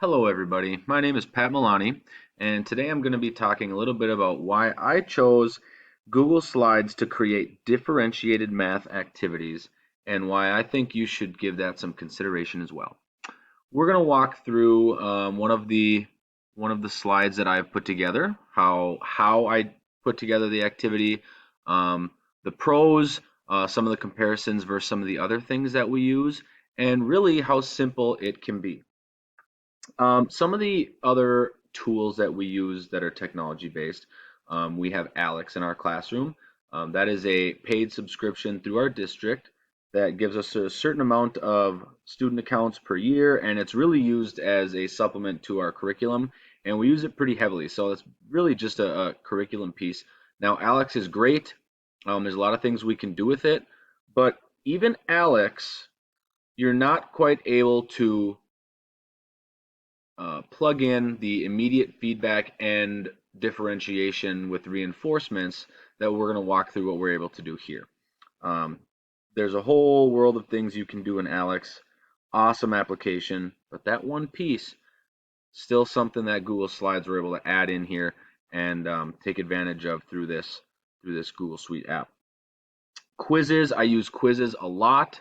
Hello everybody, my name is Pat Milani, and today I'm going to be talking a little bit about why I chose Google Slides to create differentiated math activities and why I think you should give that some consideration as well. We're going to walk through one of the slides that I've put together, how I put together the activity, the pros, some of the comparisons versus some of the other things that we use, and really how simple it can be. Some of the other tools that we use that are technology based, we have Alex in our classroom. That is a paid subscription through our district that gives us a certain amount of student accounts per year, and it's really used as a supplement to our curriculum, and we use it pretty heavily. So it's really just a curriculum piece. Now, Alex is great. There's a lot of things we can do with it, but even Alex, you're not quite able to plug in the immediate feedback and differentiation with reinforcements that we're going to walk through what we're able to do here. Um, there's a whole world of things you can do in Alex. Awesome application, but that one piece, still something that Google Slides were able to add in here and take advantage of through this Google Suite app. Quizzes, I use quizzes a lot.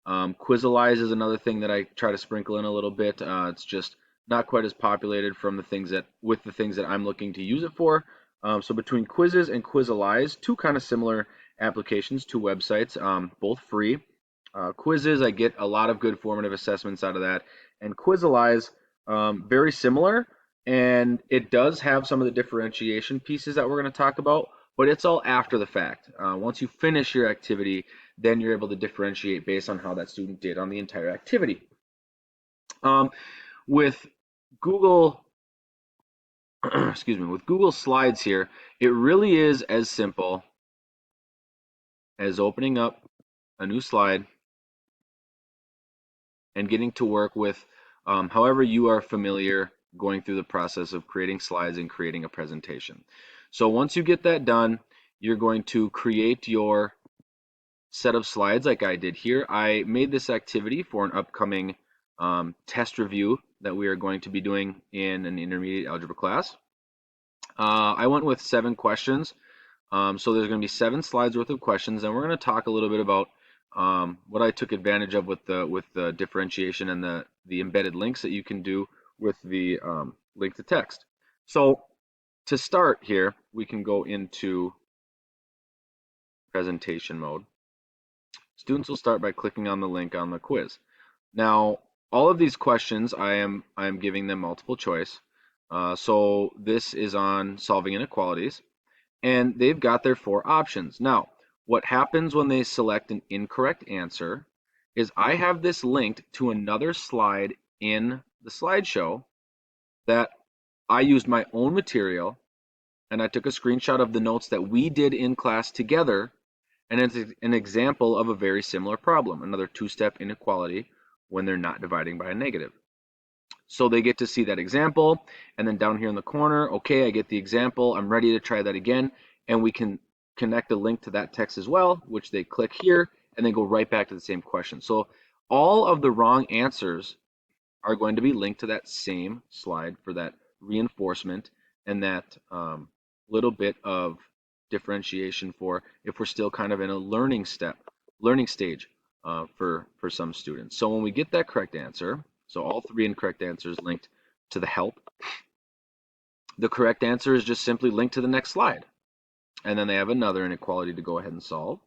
Quizalize is another thing that I try to sprinkle in a little bit. It's just not quite as populated from the things that I'm looking to use it for. So between quizzes and Quizalize, two kind of similar applications, two websites, both free. Quizzes, I get a lot of good formative assessments out of that, and Quizalize, very similar, and it does have some of the differentiation pieces that we're going to talk about, but it's all after the fact. Once you finish your activity, then you're able to differentiate based on how that student did on the entire activity. With Google, excuse me, with Google Slides here, it really is as simple as opening up a new slide and getting to work with however you are familiar going through the process of creating slides and creating a presentation. So once you get that done, you're going to create your set of slides like I did here. I made this activity for an upcoming test review that we are going to be doing in an intermediate algebra class. I went with 7 questions. So there's going to be 7 slides worth of questions, and we're going to talk a little bit about what I took advantage of with the differentiation and the embedded links that you can do with the link to text. So to start here, we can go into presentation mode. Students will start by clicking on the link on the quiz. Now, all of these questions, I am giving them multiple choice. So this is on solving inequalities, and they've got their 4 options. Now, what happens when they select an incorrect answer is I have this linked to another slide in the slideshow that I used my own material, and I took a screenshot of the notes that we did in class together, and it's an example of a very similar problem, another 2-step inequality when they're not dividing by a negative. So they get to see that example, and then down here in the corner, okay, I get the example, I'm ready to try that again, and we can connect a link to that text as well, which they click here, and then go right back to the same question. So all of the wrong answers are going to be linked to that same slide for that reinforcement and that little bit of differentiation for if we're still kind of in a learning stage for some students. So when we get that correct answer, so all 3 incorrect answers linked to the help, the correct answer is just simply linked to the next slide. And then they have another inequality to go ahead and solve.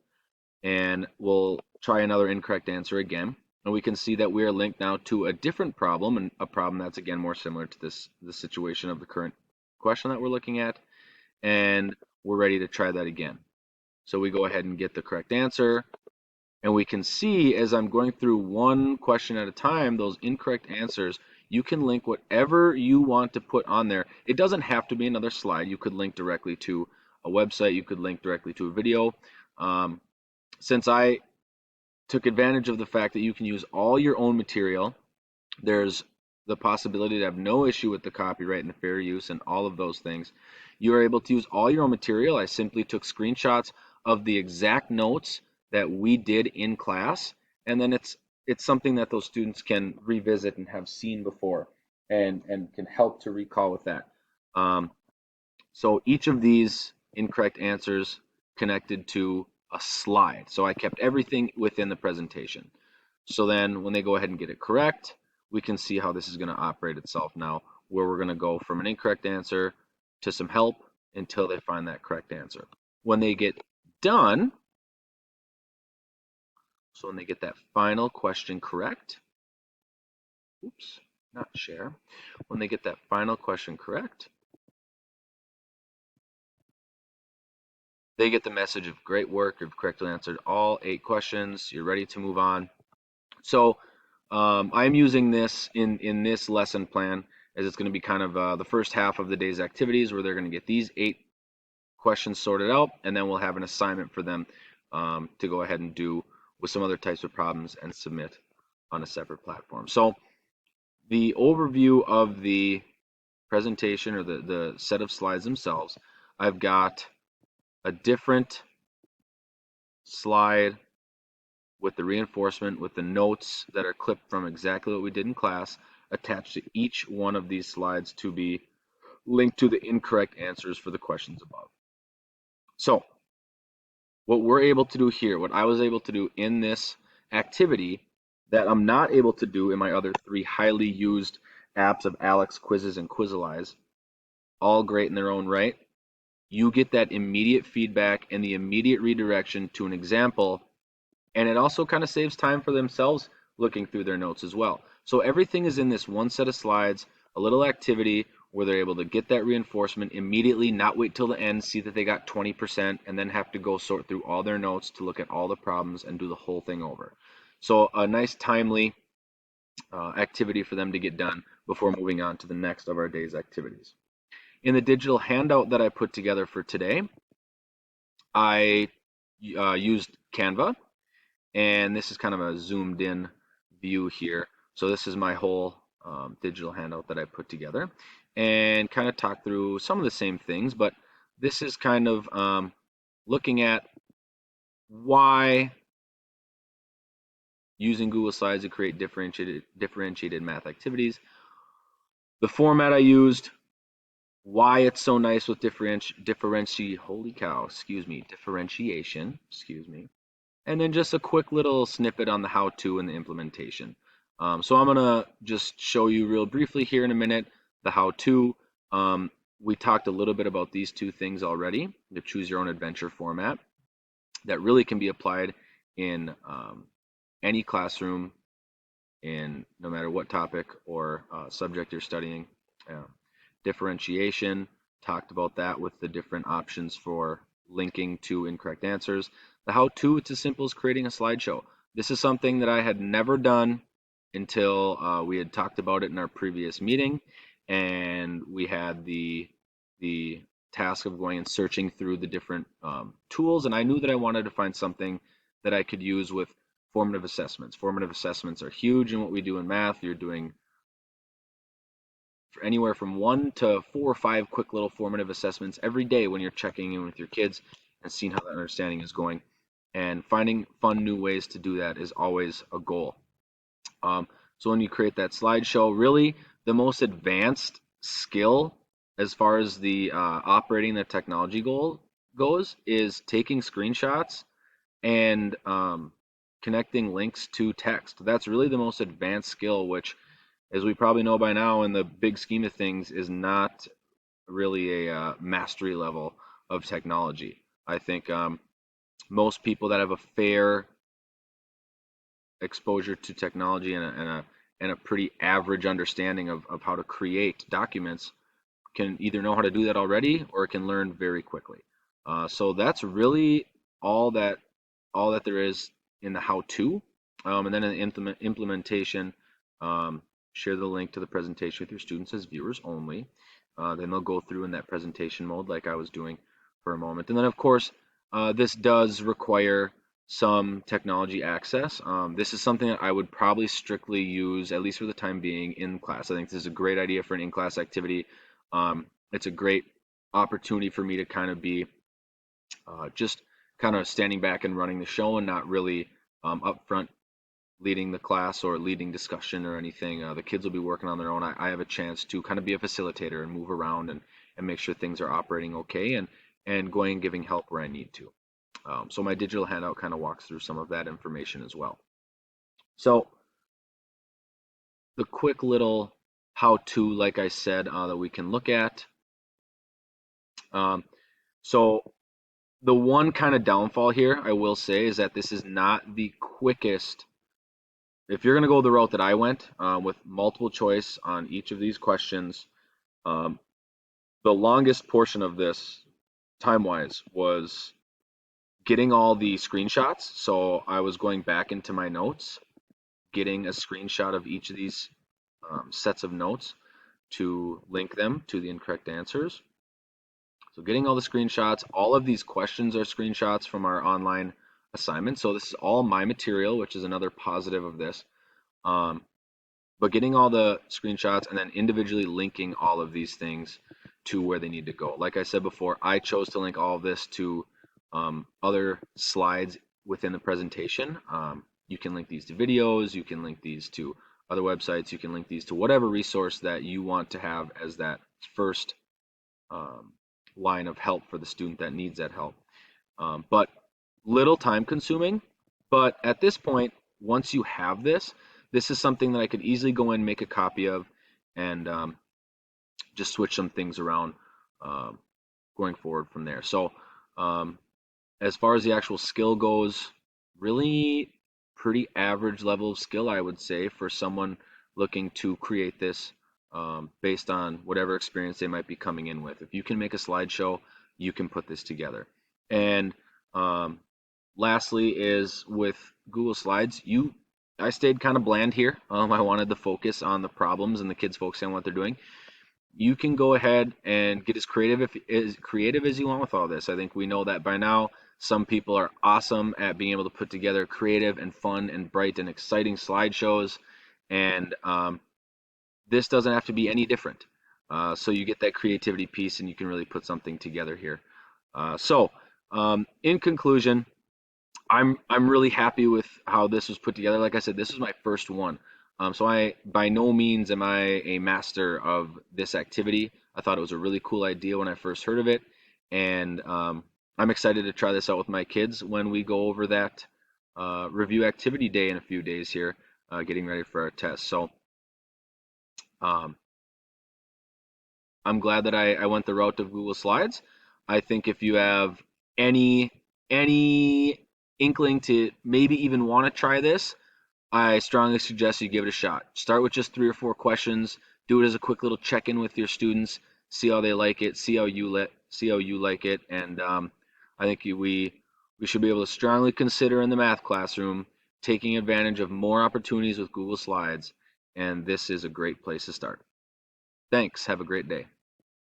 And we'll try another incorrect answer again. And we can see that we are linked now to a different problem, and a problem that's again more similar to the situation of the current question that we're looking at. And we're ready to try that again. So we go ahead and get the correct answer. And we can see as I'm going through one question at a time, those incorrect answers, you can link whatever you want to put on there. It doesn't have to be another slide. You could link directly to a website. You could link directly to a video. Since I took advantage of the fact that you can use all your own material, there's the possibility to have no issue with the copyright and the fair use and all of those things. You are able to use all your own material. I simply took screenshots of the exact notes that we did in class, and then it's something that those students can revisit and have seen before. and can help to recall with that. Um, so each of these incorrect answers connected to a slide. So I kept everything within the presentation. So then when they go ahead and get it correct, we can see how this is going to operate itself now, where we're going to go from an incorrect answer to some help until they find that correct answer. When they get done, so when they get that final question correct, oops, not share. When they get that final question correct, they get the message of great work, you've correctly answered all 8 questions, you're ready to move on. So I'm using this in this lesson plan as it's going to be kind of the first half of the day's activities where they're going to get these 8 questions sorted out, and then we'll have an assignment for them to go ahead and do with some other types of problems and submit on a separate platform. So the overview of the presentation or the set of slides themselves, I've got a different slide with the reinforcement, with the notes that are clipped from exactly what we did in class, attached to each one of these slides to be linked to the incorrect answers for the questions above. So what we're able to do here, what I was able to do in this activity that I'm not able to do in my other 3 highly used apps of Alex, Quizzes, and Quizalize, all great in their own right, you get that immediate feedback and the immediate redirection to an example, and it also kind of saves time for themselves looking through their notes as well. So everything is in this one set of slides, a little activity where they're able to get that reinforcement immediately, not wait till the end, see that they got 20%, and then have to go sort through all their notes to look at all the problems and do the whole thing over. So a nice timely activity for them to get done before moving on to the next of our day's activities. In the digital handout that I put together for today, I used Canva, and this is kind of a zoomed in view here. So this is my whole digital handout that I put together and kind of talk through some of the same things, but this is kind of looking at why using Google Slides to create differentiated math activities, the format I used, why it's so nice with differentiation, and then just a quick little snippet on the how-to and the implementation. So I'm gonna just show you real briefly here in a minute the how-to. We talked a little bit about these 2 things already, the choose your own adventure format that really can be applied in any classroom in no matter what topic or subject you're studying. Differentiation, talked about that with the different options for linking to incorrect answers. The how-to, it's as simple as creating a slideshow. This is something that I had never done until we had talked about it in our previous meeting, and we had the task of going and searching through the different tools, and I knew that I wanted to find something that I could use with formative assessments. Formative assessments are huge in what we do in math. You're doing anywhere from 1 to 4 or 5 quick little formative assessments every day when you're checking in with your kids and seeing how that understanding is going. And finding fun new ways to do that is always a goal. So when you create that slideshow, really the most advanced skill as far as the operating the technology goal goes is taking screenshots and connecting links to text. That's really the most advanced skill, which, as we probably know by now, in the big scheme of things, is not really a mastery level of technology. I think most people that have a fair exposure to technology and a pretty average understanding of how to create documents can either know how to do that already or can learn very quickly. So that's really all that there is in the how-to, and then in the implementation. Share the link to the presentation with your students as viewers only. Then they'll go through in that presentation mode like I was doing for a moment. And then of course, this does require some technology access. This is something that I would probably strictly use, at least for the time being, in class. I think this is a great idea for an in-class activity. It's a great opportunity for me to kind of be just kind of standing back and running the show and not really up front leading the class or leading discussion or anything. The kids will be working on their own. I have a chance to kind of be a facilitator and move around and make sure things are operating okay and going and giving help where I need to. So my digital handout kind of walks through some of that information as well. So the quick little how-to, like I said, that we can look at. So the one kind of downfall here, I will say, is that this is not the quickest. If you're going to go the route that I went with multiple choice on each of these questions, um, the longest portion of this, time-wise, was getting all the screenshots. So I was going back into my notes, getting a screenshot of each of these sets of notes to link them to the incorrect answers. So getting all the screenshots, all of these questions are screenshots from our online assignment. So this is all my material, which is another positive of this. But getting all the screenshots and then individually linking all of these things to where they need to go. Like I said before, I chose to link all of this to other slides within the presentation. You can link these to videos, you can link these to other websites, you can link these to whatever resource that you want to have as that first line of help for the student that needs that help. But little time consuming, but at this point, once you have this, this is something that I could easily go in, make a copy of, and just switch some things around going forward from there. So as far as the actual skill goes, really pretty average level of skill, I would say, for someone looking to create this based on whatever experience they might be coming in with. If you can make a slideshow, you can put this together. And lastly is with Google Slides, I stayed kind of bland here. I wanted to focus on the problems and the kids focusing on what they're doing. You can go ahead and get as creative as you want with all this. I think we know that by now. Some people are awesome at being able to put together creative and fun and bright and exciting slideshows, and this doesn't have to be any different. So you get that creativity piece, and you can really put something together here. In conclusion, I'm really happy with how this was put together. Like I said, this is my first one. So I by no means am I a master of this activity. I thought it was a really cool idea when I first heard of it, and I'm excited to try this out with my kids when we go over that review activity day in a few days here, getting ready for our test. So um, I'm glad that I went the route of Google Slides. I think if you have any any inkling to maybe even want to try this, I strongly suggest you give it a shot. Start with just 3 or 4 questions. Do it as a quick little check-in with your students. See how they like it. See how you like it. And I think we should be able to strongly consider in the math classroom taking advantage of more opportunities with Google Slides. And this is a great place to start. Thanks. Have a great day.